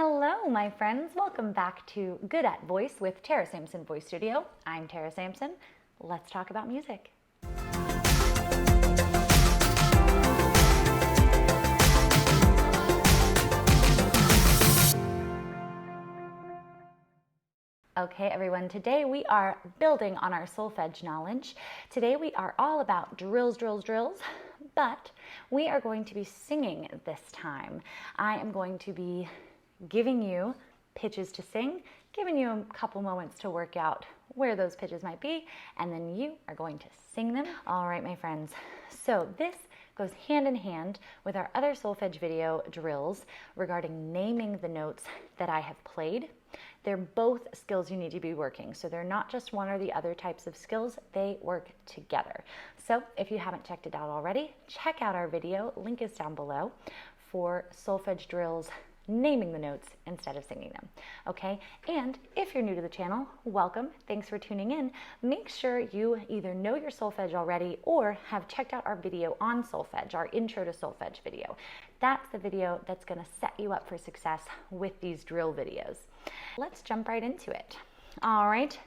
Hello, my friends. Welcome back to Good at Voice with Tara Sampson Voice Studio. I'm Tara Sampson. Let's talk about music. Okay, everyone, today we are building on our solfege knowledge. Today we are all about drills, but we are going to be singing this time. I am going to be giving you pitches to sing, giving you a couple moments to work out where those pitches might be, and then you are going to sing them. All right, my friends. So this goes hand in hand with our other solfege video drills regarding naming the notes that I have played. They're both skills you need to be working. So they're not just one or the other types of skills, they work together. So if you haven't checked it out already, check out our video, link is down below, for solfege drills naming the notes instead of singing them, okay? And if you're new to the channel, welcome, thanks for tuning in. Make sure you either know your solfege already or have checked out our video on solfege, our intro to solfege video. That's the video that's gonna set you up for success with these drill videos. Let's jump right into it. All right,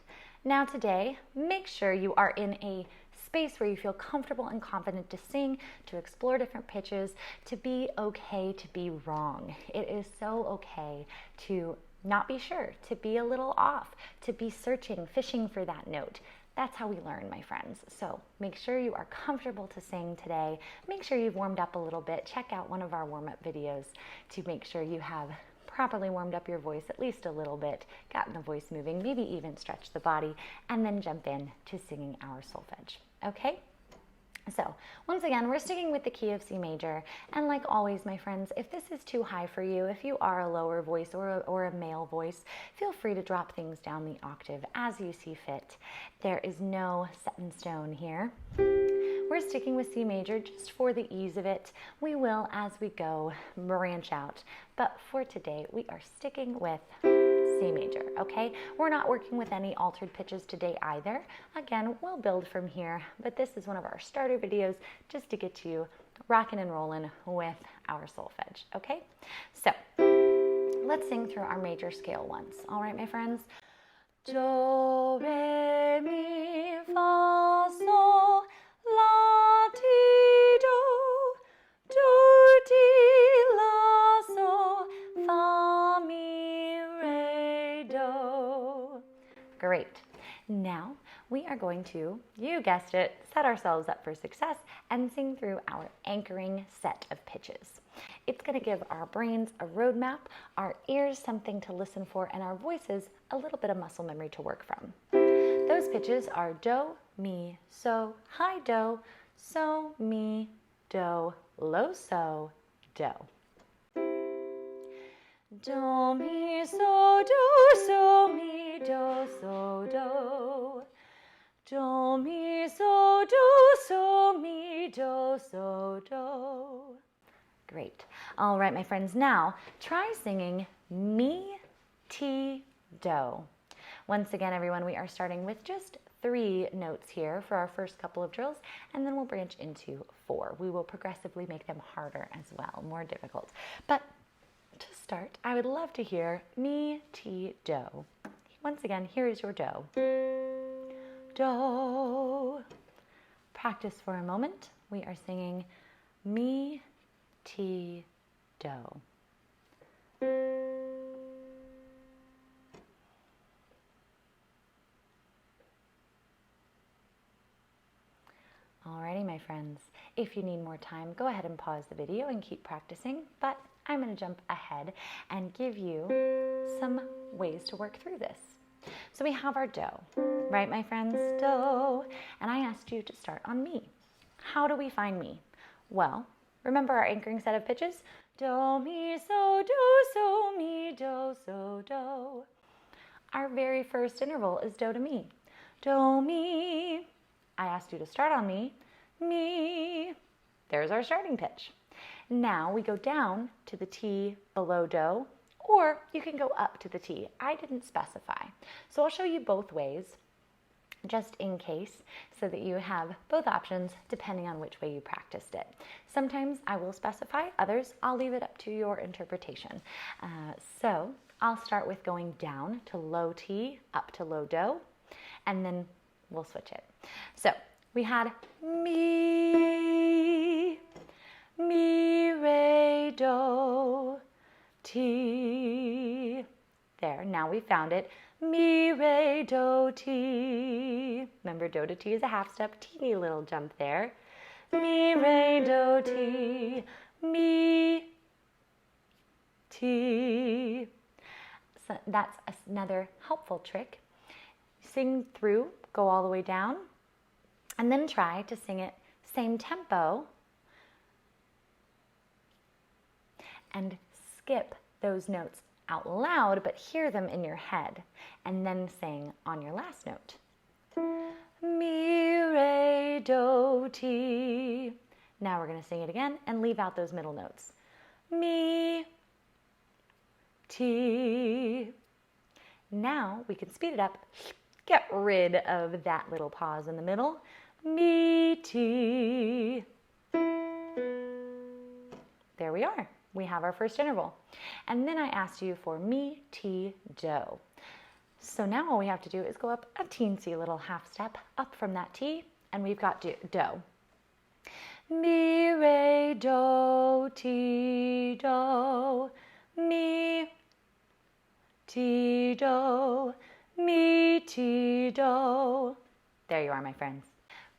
now today, make sure you are in a space where you feel comfortable and confident to sing, to explore different pitches, to be okay to be wrong. It is so okay to not be sure, to be a little off, to be searching, fishing for that note. That's how we learn, my friends. So make sure you are comfortable to sing today. Make sure you've warmed up a little bit. Check out one of our warm-up videos to make sure you have properly warmed up your voice at least a little bit, gotten the voice moving, maybe even stretch the body, and then jump in to singing our solfege. Okay? So once again, we're sticking with the key of C major. And like always, my friends, if this is too high for you, if you are a lower voice or a male voice, feel free to drop things down the octave as you see fit. There is no set in stone here. We're sticking with C major just for the ease of it. We will, as we go, branch out. But for today, we are sticking with C major, okay? We're not working with any altered pitches today either. Again, we'll build from here, but this is one of our starter videos just to get you rocking and rolling with our solfege, okay? So let's sing through our major scale once. All right, my friends? Do, re, mi, fa, sol, la, ti, do, ti, la, sol, fa, mi, re, do. Great. Now we are going to, you guessed it, set ourselves up for success and sing through our anchoring set of pitches. It's going to give our brains a roadmap, our ears something to listen for, and our voices a little bit of muscle memory to work from. Those pitches are do, mi, so, high do, so, mi, do, low so, do. Do, mi, so, mi, do, so, do. Do, mi, so, mi, do, so, do. Great. All right, my friends, now try singing mi, ti, do. Once again, everyone, we are starting with just 3 notes here for our first couple of drills, and then we'll branch into 4. We will progressively make them harder as well, more difficult. But to start, I would love to hear mi, ti, do. Once again, here is your do. Do. Practice for a moment. We are singing mi, ti, do. Alrighty, my friends. If you need more time, go ahead and pause the video and keep practicing, but I'm going to jump ahead and give you some ways to work through this. So we have our do, right, my friends? Do. And I asked you to start on mi. How do we find mi? Well, remember our anchoring set of pitches? Do, mi, so, mi, do, so, do. Our very first interval is do to mi. Do, mi. I asked you to start on mi. Mi. There's our starting pitch. Now we go down to the T below do, or you can go up to the T. I didn't specify. So I'll show you both ways. just in case, so that you have both options depending on which way you practiced it. Sometimes I will specify, others I'll leave it up to your interpretation. So I'll start with going down to low T, up to low Do, and then we'll switch it. So we had mi, re, do, ti. There, now we found it. Mi, re, do, ti. Remember, do to ti is a half step, teeny little jump there. Mi, re, do, ti, mi, ti. So that's another helpful trick. Sing through, go all the way down, and then try to sing it same tempo and skip those notes out loud, but hear them in your head, and then sing on your last note. Mi, re, do, ti. Now we're going to sing it again and leave out those middle notes. Mi, ti. Now we can speed it up, get rid of that little pause in the middle. Mi, ti. There we are. We have our first interval. And then I asked you for mi, ti, do. So now all we have to do is go up a teensy little half step up from that T, and we've got do. Mi, re, do, ti, do. Mi, ti, do. Mi, ti, do. There you are, my friends.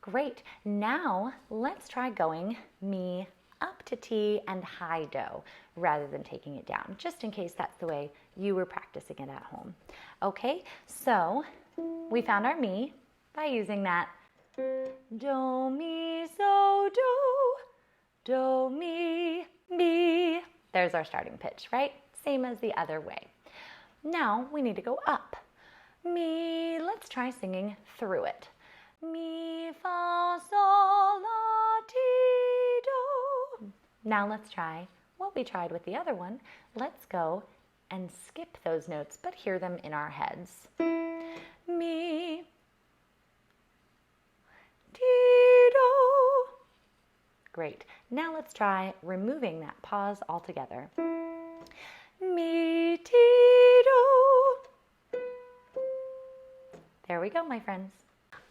Great. Now let's try going mi up to T and high Do rather than taking it down, just in case that's the way you were practicing it at home. Okay, so we found our mi by using that do, mi, so, do, mi, mi. There's our starting pitch, right? Same as the other way. Now we need to go up. Mi, let's try singing through it. Mi, fa, sol, la, ti, do. Now let's try what we tried with the other one. Let's go and skip those notes, but hear them in our heads. Mi, ti, do. Great. Now let's try removing that pause altogether. Mi, ti, do. There we go, my friends.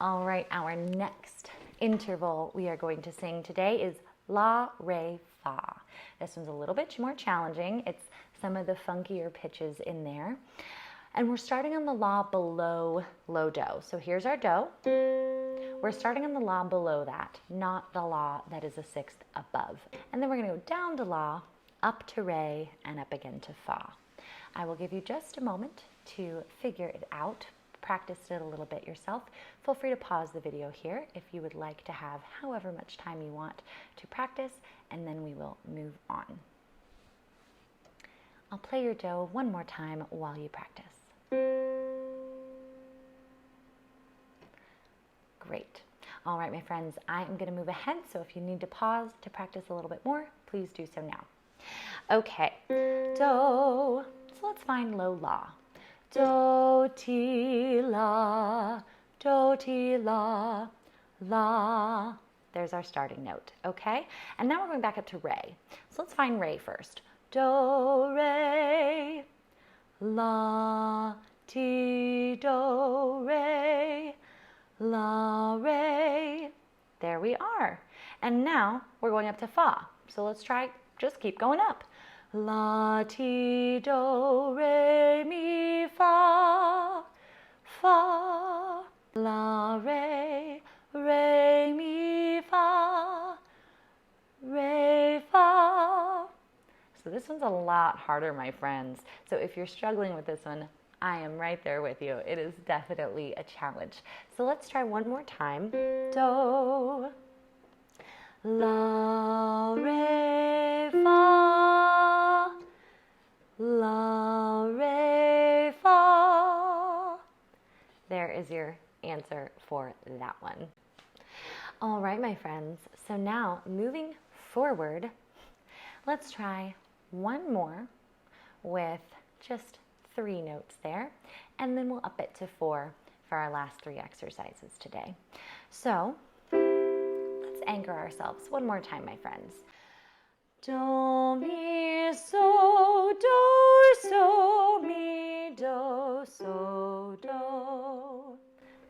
All right, our next interval we are going to sing today is la, re, fa. This one's a little bit more challenging. It's some of the funkier pitches in there. And we're starting on the la below low do. So here's our do. We're starting on the la below that, not the la that is a sixth above. And then we're going to go down to la, up to re, and up again to fa. I will give you just a moment to figure it out. Practice it a little bit yourself. Feel free to pause the video here if you would like to have however much time you want to practice, and then we will move on. I'll play your do one more time while you practice. Great. All right, my friends, I am going to move ahead, so if you need to pause to practice a little bit more, please do so now. Okay, do. So let's find low la. Do, ti, la, do, ti, la, la. There's our starting note, okay? And now we're going back up to re. So let's find re first. Do, re, la, ti, do, re, la, re. There we are. And now we're going up to fa. So let's try, just keep going up. La, ti, do, re, mi, fa, fa. La, re, mi, fa, re, fa. So this one's a lot harder, my friends. So if you're struggling with this one, I am right there with you. It is definitely a challenge. So let's try one more time. Do, la, re, fa, la, re, fa. There is your answer for that one. All right, my friends. So now moving forward, let's try one more with just 3 notes there, and then we'll up it to 4 for our last 3 exercises today. So let's anchor ourselves one more time, my friends. Do, mi, so, mi, do, so, do.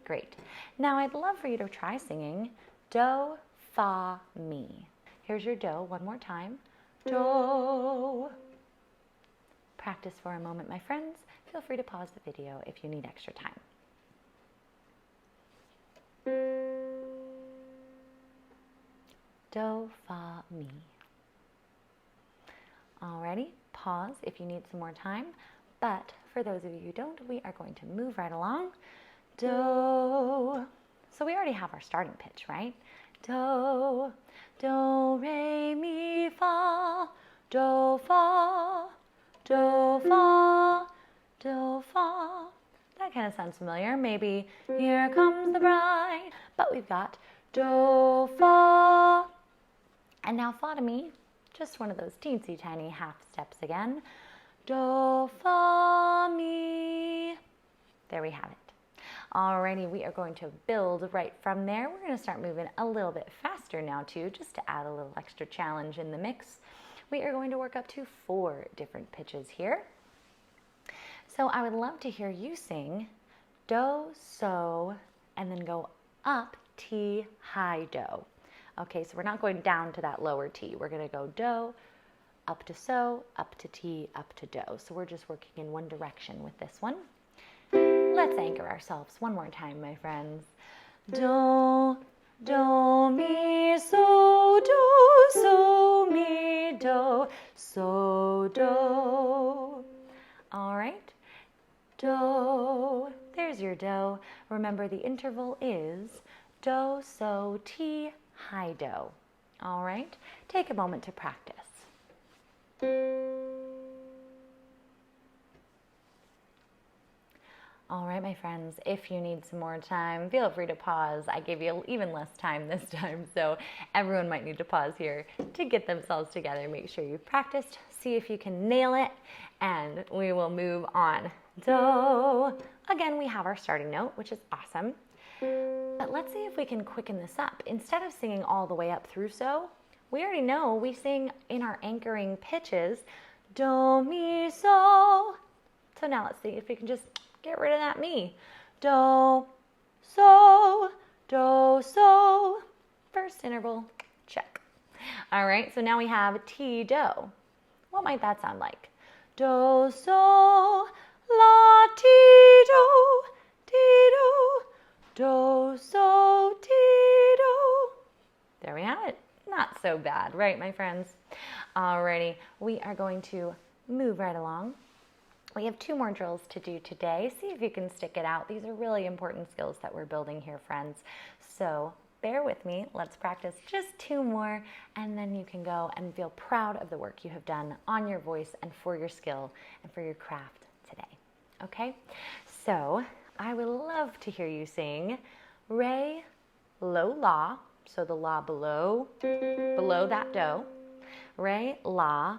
Great. Now I'd love for you to try singing do, fa, mi. Here's your do one more time. Do. Practice for a moment, my friends. Feel free to pause the video if you need extra time. Do, fa, mi. Alrighty, pause if you need some more time. But for those of you who don't, we are going to move right along. Do. So we already have our starting pitch, right? Do, do, re, mi, fa, do, fa, do, fa, do, fa. That kind of sounds familiar. Maybe here comes the bride. But we've got do, fa. And now fa to mi. Just one of those teensy tiny half steps again. Do, fa, mi. There we have it. Alrighty, we are going to build right from there. We're going to start moving a little bit faster now too, just to add a little extra challenge in the mix. We are going to work up to 4 different pitches here. So I would love to hear you sing do, so, and then go up, ti, high, do. Okay, so we're not going down to that lower T. We're going to go do, up to so, up to T, up to do. So we're just working in one direction with this one. Let's anchor ourselves one more time, my friends. Do, do, mi, so, mi, do, so, do. All right. Do. There's your do. Remember the interval is do, so, ti, high do. All right, take a moment to practice. All right, my friends, if you need some more time, feel free to pause. I gave you even less time this time, so everyone might need to pause here to get themselves together. Make sure you've practiced, see if you can nail it, and we will move on. Do. Again, we have our starting note, which is awesome. But let's see if we can quicken this up. Instead of singing all the way up through so, we already know we sing in our anchoring pitches, do, mi, so. So now let's see if we can just get rid of that mi. Do, so, do, so. First interval, check. All right, so now we have ti, do. What might that sound like? Do, so, la, ti, do, ti, do. Do, so, ti, do. There we have it. Not so bad, right, my friends? Alrighty, we are going to move right along. We have 2 more drills to do today. See if you can stick it out. These are really important skills that we're building here, friends. So bear with me. Let's practice just 2 more, and then you can go and feel proud of the work you have done on your voice and for your skill and for your craft today. Okay? So I would love to hear you sing re, lo, la, so the la below that do, re, la,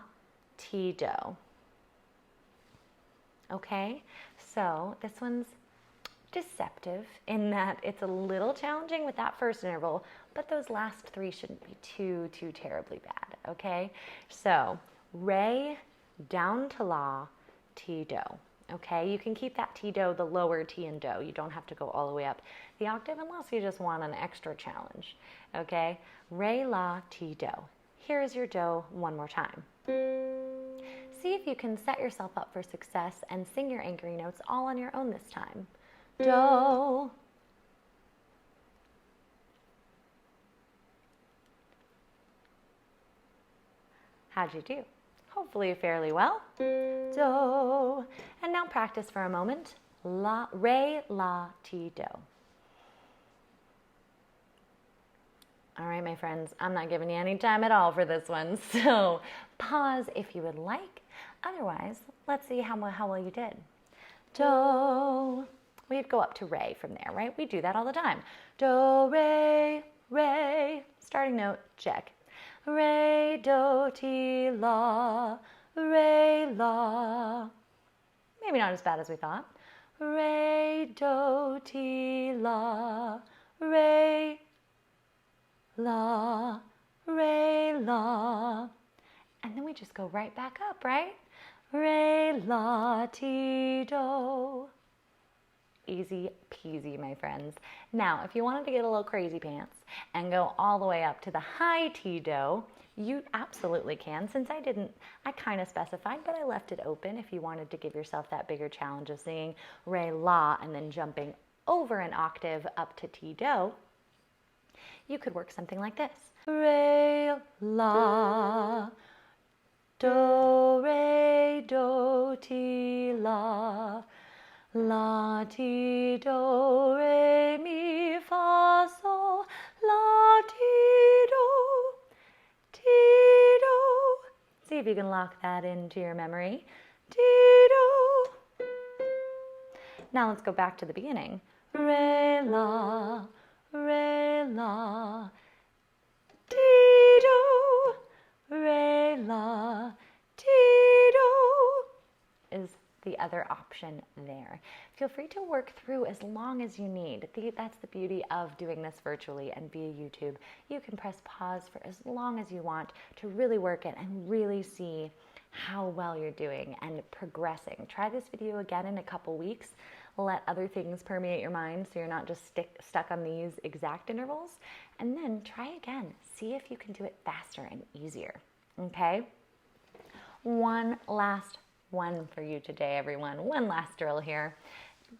ti, do. Okay, so this one's deceptive in that it's a little challenging with that first interval, but those last 3 shouldn't be too terribly bad, okay? So re, down to la, ti, do. Okay, you can keep that ti, do, the lower ti and do. You don't have to go all the way up the octave unless you just want an extra challenge. Okay, re, la, ti, do. Here's your do one more time. See if you can set yourself up for success and sing your anchoring notes all on your own this time. Do. How'd you do? Hopefully fairly well. Do. And now practice for a moment. La, re, la, ti, do. All right, my friends, I'm not giving you any time at all for this one, so pause if you would like. Otherwise, let's see how well you did. Do. We'd go up to re from there, right? We do that all the time. Do, re, re. Starting note, check. Re, do, ti, la, re, la. Maybe not as bad as we thought. re, do, ti, la, re, la, re, la. And then we just go right back up, right? Re, la, ti, do. Easy peasy, my friends. Now, if you wanted to get a little crazy pants and go all the way up to the high ti do, you absolutely can. Since I kind of specified, but I left it open if you wanted to give yourself that bigger challenge of singing re, la, and then jumping over an octave up to ti do. You could work something like this. Re, la, do, re, do, ti, la. La, ti, do, re, mi, fa, sol, la, ti, do, ti, do. See if you can lock that into your memory. Ti, do. Now let's go back to the beginning. Re, la, ti, do, re, la, ti, do is the other option there. Feel free to work through as long as you need. That's the beauty of doing this virtually and via YouTube. You can press pause for as long as you want to really work it and really see how well you're doing and progressing. Try this video again in a couple weeks. Let other things permeate your mind so you're not just stuck on these exact intervals. And then try again. See if you can do it faster and easier. Okay? One last one for you today, everyone. One last drill here.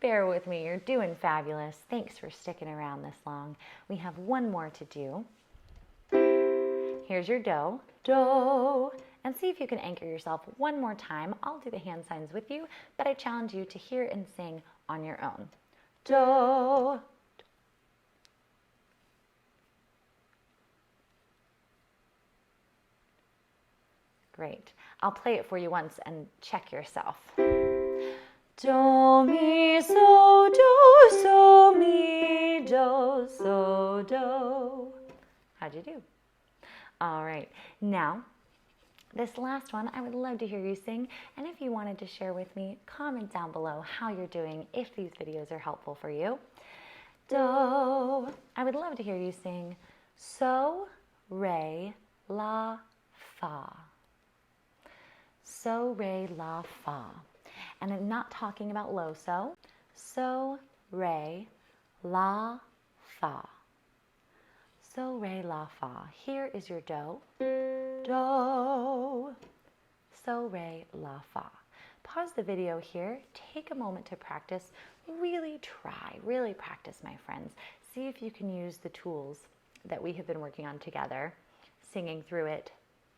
Bear with me. You're doing fabulous. Thanks for sticking around this long. We have one more to do. Here's your do. Do. And see if you can anchor yourself one more time. I'll do the hand signs with you, but I challenge you to hear and sing on your own. Do. Great. I'll play it for you once and check yourself. Do, mi, so, mi, do, so, do. How'd you do? All right. Now, this last one, I would love to hear you sing. And if you wanted to share with me, comment down below how you're doing if these videos are helpful for you. Do. I would love to hear you sing so, re, la, fa. So, re, la, fa. And I'm not talking about low so. So, re, la, fa. So, re, la, fa. Here is your do. Do. So, re, la, fa. Pause the video here. Take a moment to practice. Really practice, my friends. See if you can use the tools that we have been working on together, singing through it,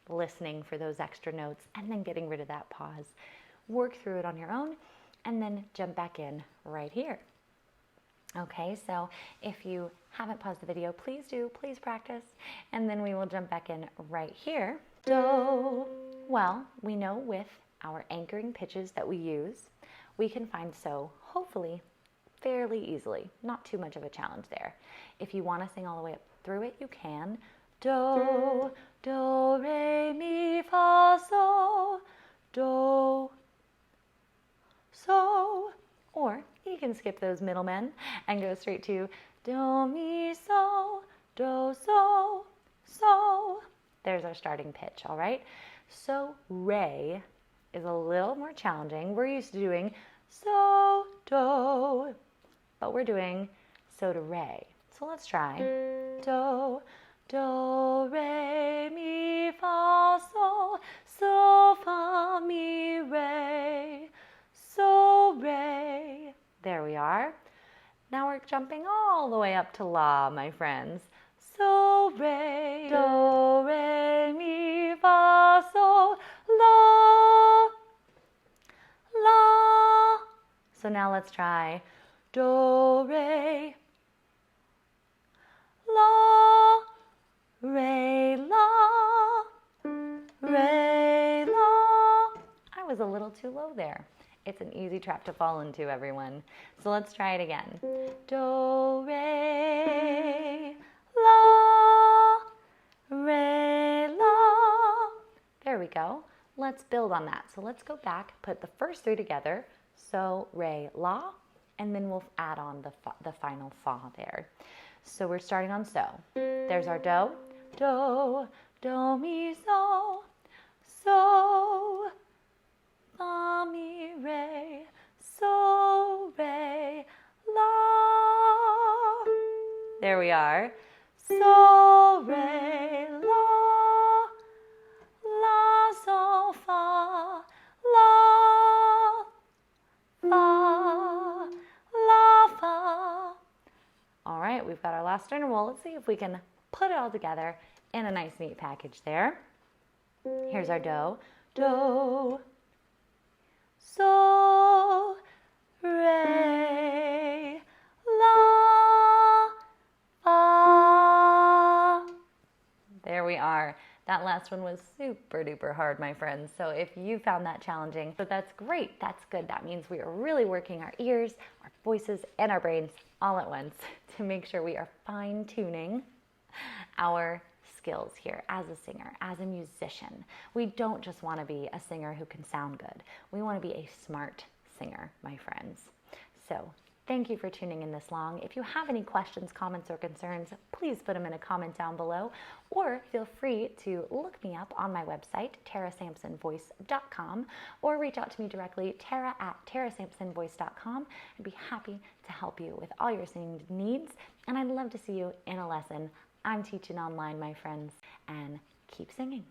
listening for those extra notes, and then getting rid of that pause. Work through it on your own, and then jump back in right here. Okay, so if you haven't paused the video, please do, please practice, and then we will jump back in right here. Do. Well, we know with our anchoring pitches that we use, we can find so, hopefully, fairly easily. Not too much of a challenge there. If you want to sing all the way up through it, you can. Do, do, re, mi, fa, sol, do, so. Or you can skip those middlemen and go straight to do, mi, so, do, so, so. There's our starting pitch, all right? So, re is a little more challenging. We're used to doing so, do, but we're doing so to re. So let's try. Do, do, re, mi, fa, sol, so, fa, mi, re, so, re. There we are. Now we're jumping all the way up to la, my friends. So, re, do, re, mi, fa, sol, la, la. So now let's try. Do, re, la, re, la, re, la. I was a little too low there. It's an easy trap to fall into, everyone. So let's try it again. Do, re, la, re, la. There we go. Let's build on that. So let's go back, put the first three together. So, re, la, and then we'll add on the final fa there. So we're starting on so. There's our do. Do, do, mi, so. So, fa, mi, re, so, re, la. There we are. So, re, la, la, so, fa, la, fa, la, fa. All right, we've got our last interval. Let's see if we can put it all together in a nice, neat package there. Here's our do. Do, so, re, la, fa. There we are. That last one was super duper hard, my friends. So if you found that challenging, but that's great. That's good. That means we are really working our ears, our voices, and our brains all at once to make sure we are fine-tuning our skills here as a singer, as a musician. We don't just want to be a singer who can sound good. We want to be a smart singer, my friends. So thank you for tuning in this long. If you have any questions, comments, or concerns, please put them in a comment down below, or feel free to look me up on my website, tarasampsonvoice.com, or reach out to me directly, tara@tarasampsonvoice.com. I'd be happy to help you with all your singing needs, and I'd love to see you in a lesson. I'm teaching online, my friends, and keep singing.